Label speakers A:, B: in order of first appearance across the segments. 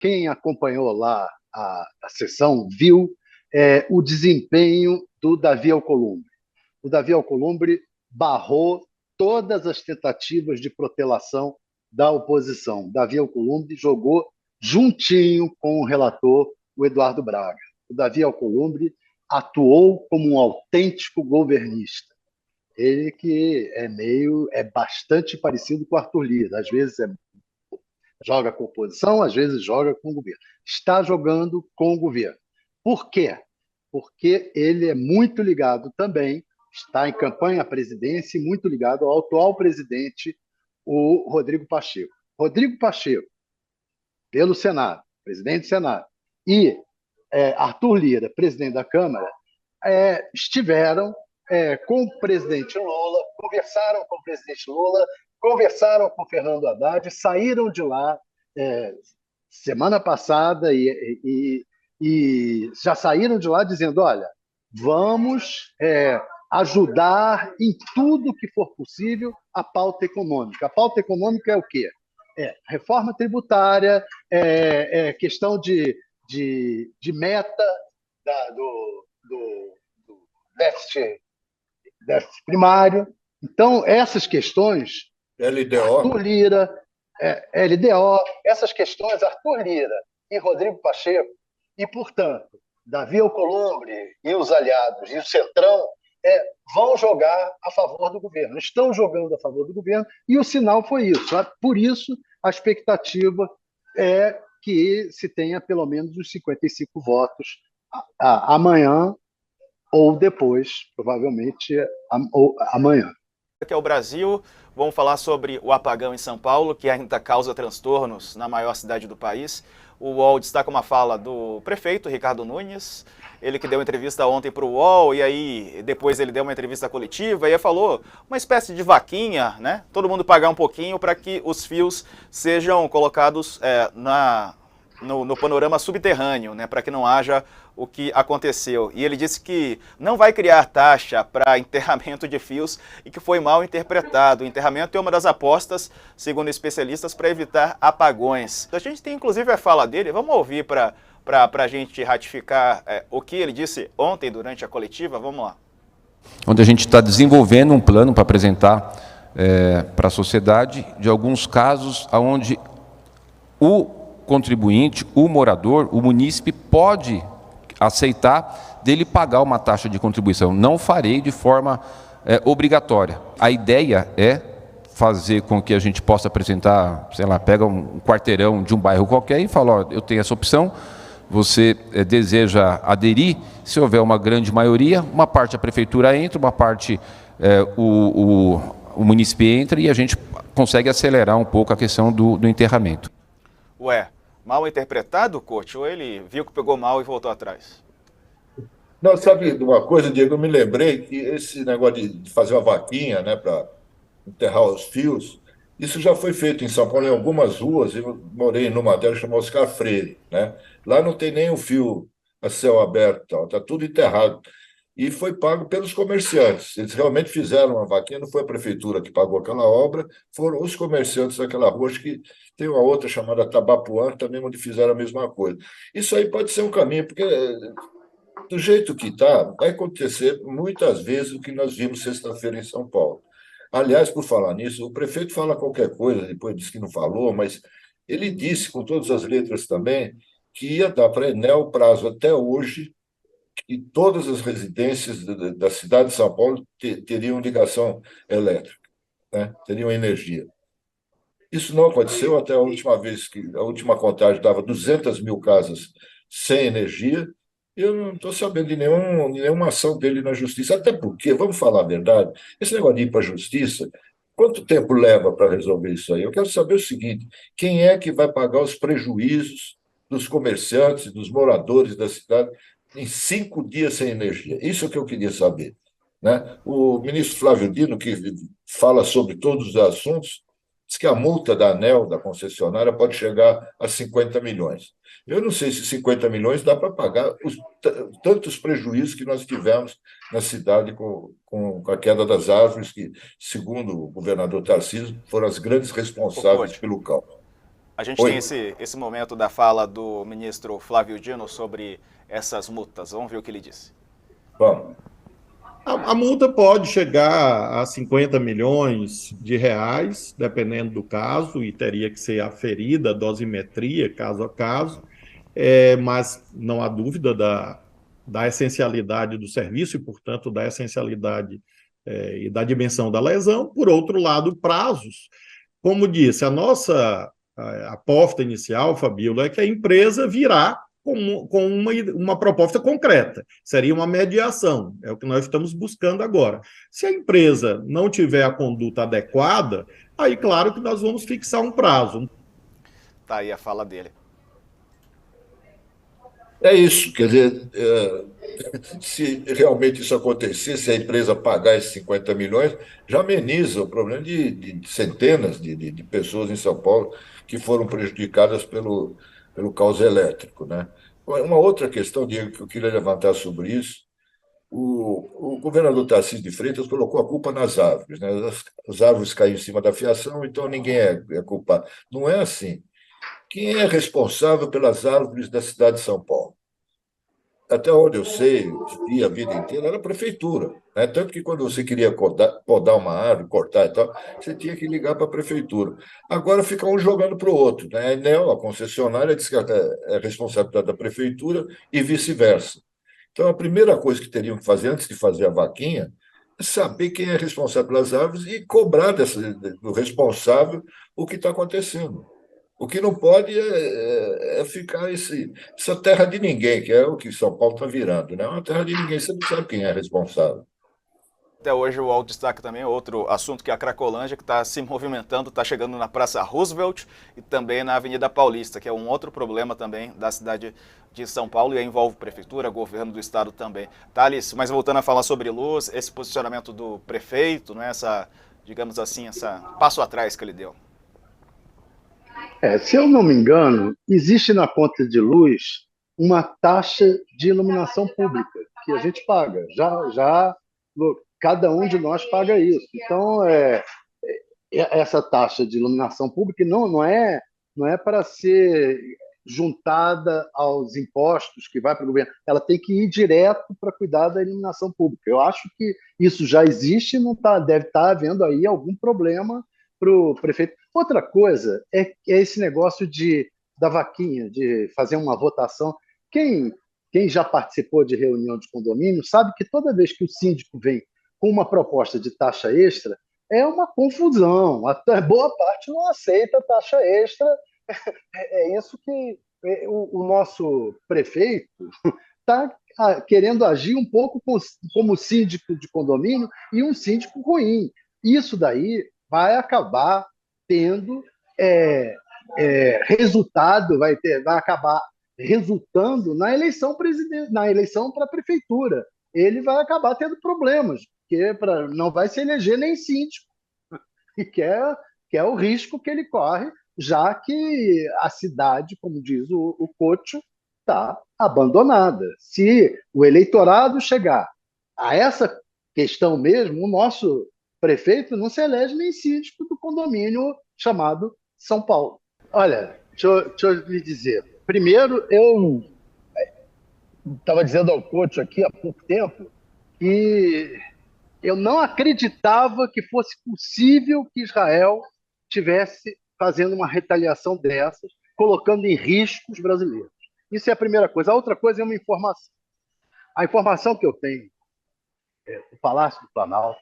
A: quem acompanhou lá a sessão viu o desempenho do Davi Alcolumbre. O Davi Alcolumbre barrou todas as tentativas de protelação da oposição. Davi Alcolumbre jogou juntinho com o relator, o Eduardo Braga. O Davi Alcolumbre atuou como um autêntico governista. Ele que é bastante parecido com o Arthur Lira. Às vezes joga com a oposição, às vezes joga com o governo. Está jogando com o governo. Por quê? Porque ele é muito ligado também, está em campanha à presidência e muito ligado ao atual presidente, o Rodrigo Pacheco. Rodrigo Pacheco, pelo Senado, presidente do Senado, e Arthur Lira, presidente da Câmara, estiveram com o presidente Lula, conversaram com o presidente Lula, conversaram com o Fernando Haddad, saíram de lá semana passada e já saíram de lá dizendo: olha, vamos ajudar em tudo que for possível a pauta econômica. A pauta econômica é o quê? Reforma tributária, questão de meta do déficit primário. Então, essas questões,
B: LDO.
A: Arthur Lira, LDO, essas questões, Arthur Lira e Rodrigo Pacheco, e, portanto, Davi Alcolumbre e os aliados e o Centrão vão jogar a favor do governo, estão jogando a favor do governo, e o sinal foi isso. Por isso, a expectativa é que se tenha pelo menos os 55 votos amanhã ou depois, provavelmente amanhã.
C: Aqui é o Brasil, vamos falar sobre o apagão em São Paulo, que ainda causa transtornos na maior cidade do país. O UOL destaca uma fala do prefeito, Ricardo Nunes, ele que deu entrevista ontem para o UOL, e aí depois ele deu uma entrevista coletiva, e aí falou uma espécie de vaquinha, né? Todo mundo pagar um pouquinho para que os fios sejam colocados no panorama subterrâneo, né, para que não haja o que aconteceu. E ele disse que não vai criar taxa para enterramento de fios e que foi mal interpretado. O enterramento é uma das apostas, segundo especialistas, para evitar apagões. A gente tem inclusive a fala dele, vamos ouvir para a gente ratificar o que ele disse ontem durante a coletiva, vamos lá.
D: Onde a gente está desenvolvendo um plano para apresentar para a sociedade de alguns casos onde o contribuinte, o morador, o munícipe pode aceitar dele pagar uma taxa de contribuição. Não farei de forma obrigatória. A ideia é fazer com que a gente possa apresentar, sei lá, pega um quarteirão de um bairro qualquer e fala: ó, eu tenho essa opção, você deseja aderir, se houver uma grande maioria, uma parte a prefeitura entra, uma parte o munícipe entra, e a gente consegue acelerar um pouco a questão do enterramento.
C: Ué, mal interpretado, Coach, ou ele viu que pegou mal e voltou atrás?
B: Não, sabe de uma coisa, Diego? Eu me lembrei que esse negócio de fazer uma vaquinha, né, para enterrar os fios, isso já foi feito em São Paulo, em algumas ruas. Eu morei numa delas, chamada Oscar Freire, né? Lá não tem nem um fio a céu aberto, está tudo enterrado. E foi pago pelos comerciantes. Eles realmente fizeram uma vaquinha, não foi a prefeitura que pagou aquela obra, foram os comerciantes daquela rua. Acho que tem uma outra chamada Tabapuã, também, onde fizeram a mesma coisa. Isso aí pode ser um caminho, porque do jeito que está, vai acontecer muitas vezes o que nós vimos sexta-feira em São Paulo. Aliás, por falar nisso, o prefeito fala qualquer coisa, depois diz que não falou, mas ele disse, com todas as letras também, que ia dar para a Enel o prazo até hoje, e todas as residências da cidade de São Paulo teriam ligação elétrica, né? Teriam energia. Isso não aconteceu até a última vez, que a última contagem dava 200 mil casas sem energia, e eu não estou sabendo de nenhuma ação dele na justiça. Até porque, vamos falar a verdade, esse negócio de ir para a justiça, quanto tempo leva para resolver isso aí? Eu quero saber o seguinte: quem é que vai pagar os prejuízos dos comerciantes, dos moradores da cidade, em 5 dias sem energia? Isso é o que eu queria saber, né? O ministro Flávio Dino, que fala sobre todos os assuntos, diz que a multa da ANEEL, da concessionária, pode chegar a 50 milhões. Eu não sei se 50 milhões dá para pagar tantos prejuízos que nós tivemos na cidade com a queda das árvores, que, segundo o governador Tarcísio, foram as grandes responsáveis pelo caos.
C: A gente
B: Oi.
C: tem esse momento da fala do ministro Flávio Dino sobre essas multas. Vamos ver o que ele disse.
B: Vamos.
E: A multa pode chegar a 50 milhões de reais, dependendo do caso, e teria que ser aferida a dosimetria, caso a caso, mas não há dúvida da essencialidade do serviço e, portanto, da essencialidade e da dimensão da lesão. Por outro lado, prazos. Como disse, a nossa aposta inicial, Fabíola, é que a empresa virá com uma proposta concreta. Seria uma mediação, é o que nós estamos buscando agora. Se a empresa não tiver a conduta adequada, aí, claro que nós vamos fixar um prazo.
C: Tá aí a fala dele.
B: É isso, quer dizer, se realmente isso acontecer, se a empresa pagar esses 50 milhões, já ameniza o problema de centenas de pessoas em São Paulo que foram prejudicadas pelo caos elétrico, né? Uma outra questão, Diego, que eu queria levantar sobre isso, o governador Tarcísio de Freitas colocou a culpa nas árvores, né? As árvores caíram em cima da fiação, então ninguém é culpado. Não é assim. Quem é responsável pelas árvores da cidade de São Paulo? Até onde eu sei, vi a vida inteira, era a prefeitura, né? Tanto que quando você queria podar uma árvore, cortar e tal, você tinha que ligar para a prefeitura. Agora fica um jogando para o outro, né? A Enel, a concessionária, diz que é responsabilidade da prefeitura e vice-versa. Então, a primeira coisa que teriam que fazer antes de fazer a vaquinha é saber quem é responsável pelas árvores e cobrar do responsável o que está acontecendo. O que não pode é ficar essa terra de ninguém, que é o que São Paulo está virando, né? Uma terra de ninguém, você não sabe quem é responsável.
C: Até hoje o UOL destaca também outro assunto, que é a Cracolândia, que está se movimentando, está chegando na Praça Roosevelt e também na Avenida Paulista, que é um outro problema também da cidade de São Paulo e envolve prefeitura, governo do estado também. Thales, mas voltando a falar sobre luz, esse posicionamento do prefeito, né, digamos assim, essa passo atrás que ele deu.
A: Se eu não me engano, existe na conta de luz uma taxa de iluminação pública que a gente paga. Já cada um de nós paga isso. Então, essa taxa de iluminação pública não é para ser juntada aos impostos que vai para o governo. Ela tem que ir direto para cuidar da iluminação pública. Eu acho que isso já existe e deve estar havendo aí algum problema para o prefeito. Outra coisa é esse negócio da vaquinha, de fazer uma votação. Quem já participou de reunião de condomínio sabe que toda vez que o síndico vem com uma proposta de taxa extra, é uma confusão. A boa parte não aceita taxa extra. É isso que o nosso prefeito está querendo agir um pouco como síndico de condomínio e um síndico ruim. Isso daí vai acabar tendo resultado, vai acabar resultando na eleição para a prefeitura. Ele vai acabar tendo problemas, porque não vai se eleger nem síndico, e que é o risco que ele corre, já que a cidade, como diz o Couto, está abandonada. Se o eleitorado chegar a essa questão mesmo, o nosso prefeito não se elege nem síndico do condomínio chamado São Paulo. Olha, deixa eu lhe dizer. Primeiro, eu estava dizendo ao Couto aqui há pouco tempo que eu não acreditava que fosse possível que Israel tivesse fazendo uma retaliação dessas, colocando em risco os brasileiros. Isso é a primeira coisa. A outra coisa é uma informação. A informação que eu tenho do Palácio do Planalto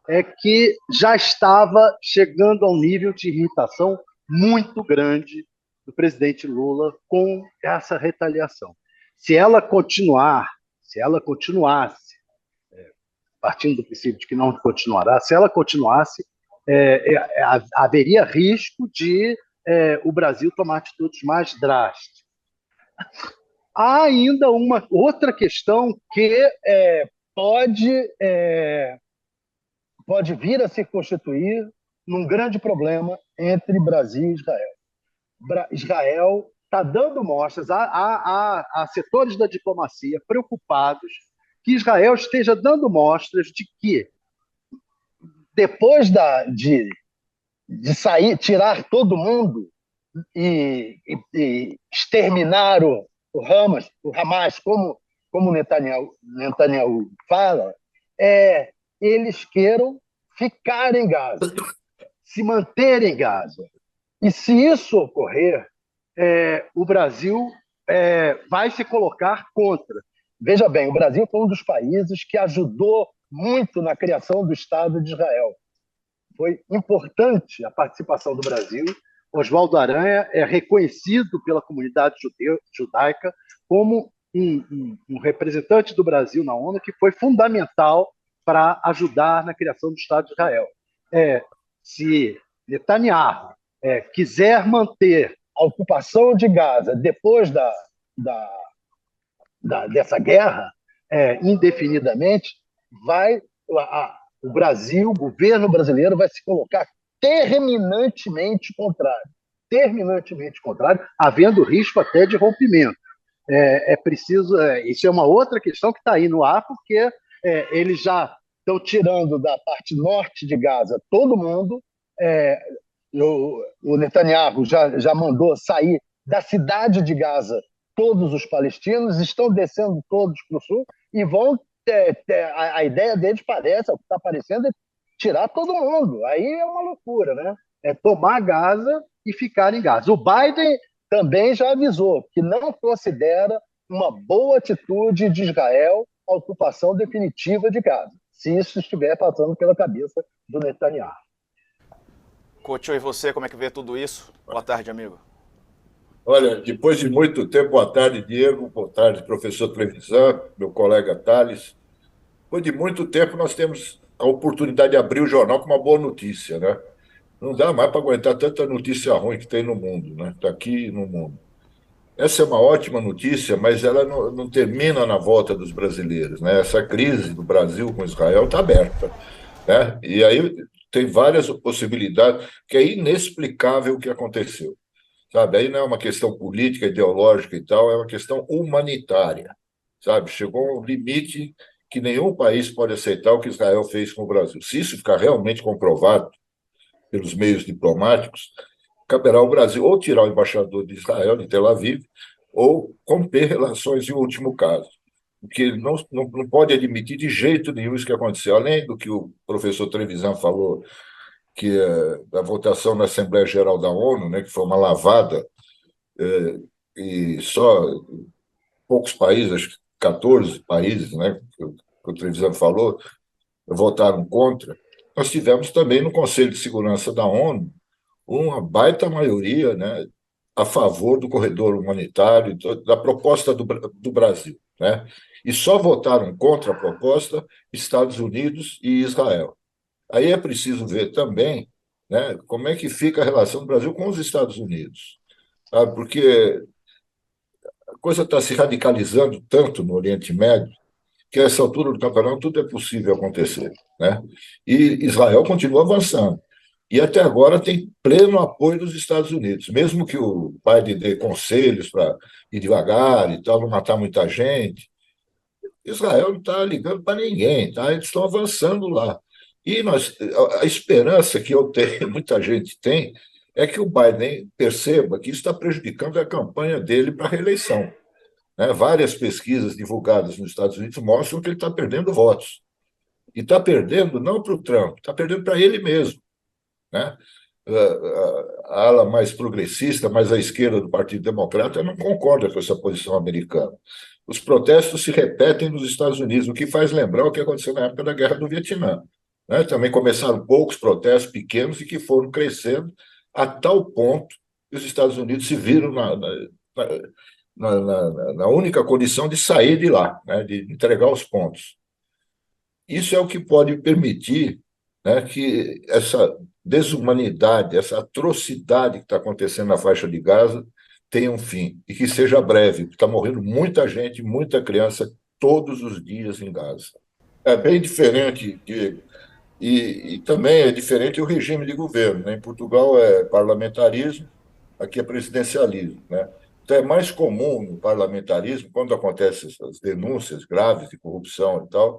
A: é que já estava chegando a um nível de irritação muito grande do presidente Lula com essa retaliação. Se ela continuasse, partindo do princípio de que não continuará, se ela continuasse, haveria risco de o Brasil tomar atitudes mais drásticas. Há ainda uma outra questão que pode vir a se constituir num grande problema entre Brasil e Israel. Israel está dando mostras, há setores da diplomacia preocupados que Israel esteja dando mostras de que, depois de sair, tirar todo mundo e exterminar o Hamas, como Netanyahu fala, eles queiram ficar em Gaza, se manter em Gaza. E se isso ocorrer, o Brasil vai se colocar contra. Veja bem, o Brasil foi um dos países que ajudou muito na criação do Estado de Israel. Foi importante a participação do Brasil. Oswaldo Aranha é reconhecido pela comunidade judaica como um representante do Brasil na ONU que foi fundamental para ajudar na criação do Estado de Israel. Se Netanyahu quiser manter a ocupação de Gaza depois dessa guerra, indefinidamente, o Brasil, o governo brasileiro, vai se colocar terminantemente contrário, havendo risco até de rompimento. Preciso. Isso é uma outra questão que está aí no ar, porque eles já estão tirando da parte norte de Gaza todo mundo. O Netanyahu já mandou sair da cidade de Gaza todos os palestinos, estão descendo todos para o sul e vão. A ideia deles parece, o que está parecendo, é tirar todo mundo. Aí é uma loucura, né? Tomar Gaza e ficar em Gaza. O Biden também já avisou que não considera uma boa atitude de Israel a ocupação definitiva de Gaza, se isso estiver passando pela cabeça do Netanyahu.
C: Couto, e você, como é que vê tudo isso? Boa tarde, amigo.
B: Olha, depois de muito tempo, boa tarde, Diego, boa tarde, professor Trevisan, meu colega Thales. Depois de muito tempo, nós temos a oportunidade de abrir o jornal com uma boa notícia, né? Não dá mais para aguentar tanta notícia ruim que tem no mundo, né? Está aqui no mundo. Essa é uma ótima notícia, mas ela não termina na volta dos brasileiros, né? Essa crise do Brasil com Israel está aberta, né? E aí tem várias possibilidades, que é inexplicável o que aconteceu. Sabe? Aí não é uma questão política, ideológica e tal, é uma questão humanitária. Sabe? Chegou a um limite que nenhum país pode aceitar o que Israel fez com o Brasil. Se isso ficar realmente comprovado pelos meios diplomáticos, caberá ao Brasil ou tirar o embaixador de Israel, de Tel Aviv, ou romper relações em último caso. Porque ele não pode admitir de jeito nenhum isso que aconteceu. Além do que o professor Trevisan falou, que da votação na Assembleia Geral da ONU, né, que foi uma lavada, e só poucos países, acho que 14 países, né, que o Trevisan falou, votaram contra. Nós tivemos também no Conselho de Segurança da ONU uma baita maioria, né, a favor do corredor humanitário, da proposta do Brasil, né? E só votaram contra a proposta Estados Unidos e Israel. Aí é preciso ver também, né, como é que fica a relação do Brasil com os Estados Unidos, sabe? Porque a coisa está se radicalizando tanto no Oriente Médio que a essa altura do campeonato tudo é possível acontecer, né? E Israel continua avançando. E até agora tem pleno apoio dos Estados Unidos, mesmo que o Biden dê conselhos para ir devagar e tal, não matar muita gente. Israel não está ligando para ninguém, tá? Eles estão avançando lá. E a esperança que eu tenho, muita gente tem, é que o Biden perceba que isso está prejudicando a campanha dele para a reeleição, né? Várias pesquisas divulgadas nos Estados Unidos mostram que ele está perdendo votos. E está perdendo não para o Trump, está perdendo para ele mesmo, né? A ala mais progressista, mais à esquerda do Partido Democrata, não concorda com essa posição americana. Os protestos se repetem nos Estados Unidos, o que faz lembrar o que aconteceu na época da Guerra do Vietnã, né? Também começaram poucos protestos pequenos e que foram crescendo a tal ponto que os Estados Unidos se viram na única condição de sair de lá, né? De entregar os pontos. Isso é o que pode permitir, né, que essa desumanidade, essa atrocidade que está acontecendo na faixa de Gaza tenha um fim e que seja breve, porque está morrendo muita gente, muita criança todos os dias em Gaza. É bem diferente, e também é diferente o regime de governo, né? Em Portugal é parlamentarismo, aqui é presidencialismo, né? Então é mais comum no parlamentarismo, quando acontecem essas denúncias graves de corrupção e tal,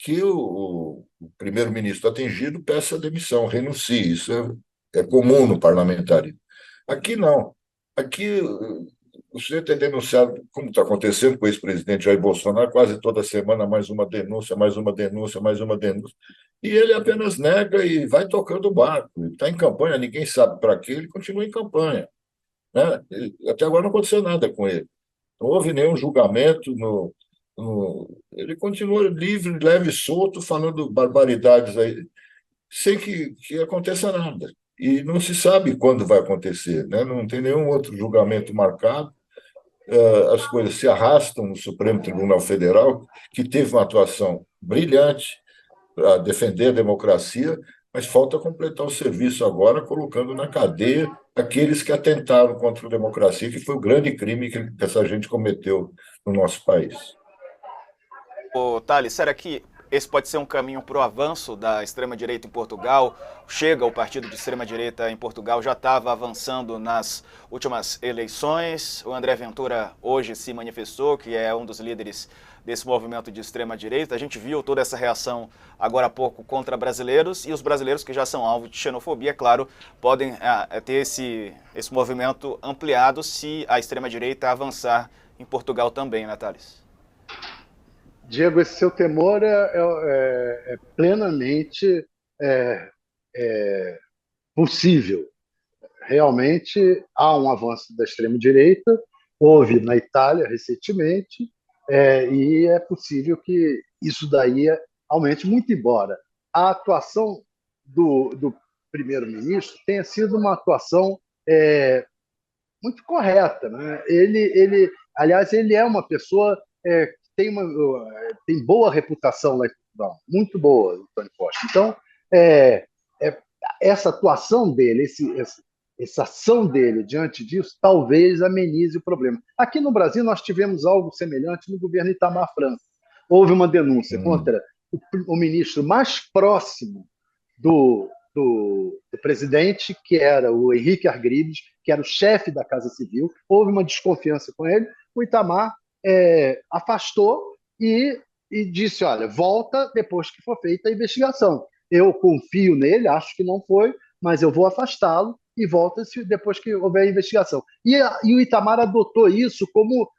B: que o primeiro-ministro atingido peça demissão, renuncie. Isso é comum no parlamentarismo. Aqui não. Aqui o sujeito é denunciado, como está acontecendo com o ex-presidente Jair Bolsonaro, quase toda semana mais uma denúncia, mais uma denúncia, mais uma denúncia. E ele apenas nega e vai tocando o barco. Está em campanha, ninguém sabe para quê, ele continua em campanha, né? Até agora não aconteceu nada com ele. Não houve nenhum julgamento. Ele continua livre, leve e solto, falando barbaridades aí, sem que aconteça nada. E não se sabe quando vai acontecer, né? Não tem nenhum outro julgamento marcado. As coisas se arrastam no Supremo Tribunal Federal, que teve uma atuação brilhante para defender a democracia, mas falta completar o serviço agora, colocando na cadeia aqueles que atentaram contra a democracia, que foi o grande crime que essa gente cometeu no nosso país.
C: Ô, Thales, será que esse pode ser um caminho para o avanço da extrema-direita em Portugal? Chega, o partido de extrema-direita em Portugal já estava avançando nas últimas eleições. O André Ventura hoje se manifestou, que é um dos líderes desse movimento de extrema-direita. A gente viu toda essa reação agora há pouco contra brasileiros, e os brasileiros que já são alvo de xenofobia, é claro, podem ter esse movimento ampliado se a extrema-direita avançar em Portugal também, né, Thales?
A: Diego, esse seu temor é plenamente é, possível. Realmente há um avanço da extrema-direita, houve na Itália recentemente, e é possível que isso daí aumente, muito embora a atuação do primeiro-ministro tenha sido uma atuação muito correta, né? Aliás, ele é uma pessoa que tem boa reputação lá em Portugal, muito boa, o Tony Costa. Então, essa atuação dele, essa ação dele diante disso, talvez amenize o problema. Aqui no Brasil, nós tivemos algo semelhante no governo Itamar Franco. Houve uma denúncia contra o ministro mais próximo do presidente, que era o Henrique Argrides, que era o chefe da Casa Civil. Houve uma desconfiança com ele. O Itamar afastou e disse: olha, volta depois que for feita a investigação. Eu confio nele, acho que não foi, mas eu vou afastá-lo e volta depois que houver a investigação. E o Itamar adotou isso como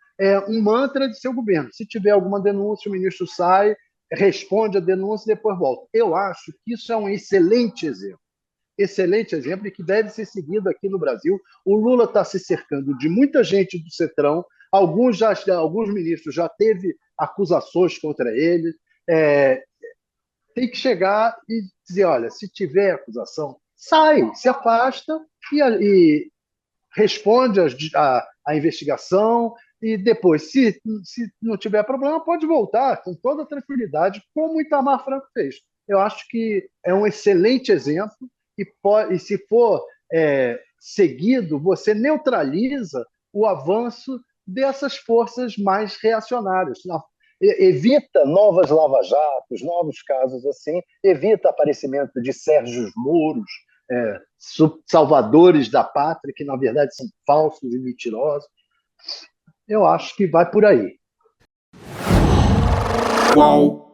A: um mantra de seu governo. Se tiver alguma denúncia, o ministro sai, responde a denúncia e depois volta. Eu acho que isso é um excelente exemplo e que deve ser seguido aqui no Brasil. O Lula está se cercando de muita gente do Centrão, alguns ministros já teve acusações contra ele. Tem que chegar e dizer: olha, se tiver acusação, sai, se afasta e responde a investigação, e depois, se não tiver problema, pode voltar com toda tranquilidade, como o Itamar Franco fez. Eu acho que é um excelente exemplo e se for seguido, você neutraliza o avanço dessas forças mais reacionárias. Evita novas lava-jatos, novos casos assim, evita aparecimento de Sérgios Moros, salvadores da pátria, que na verdade são falsos e mentirosos. Eu acho que vai por aí.
F: Qual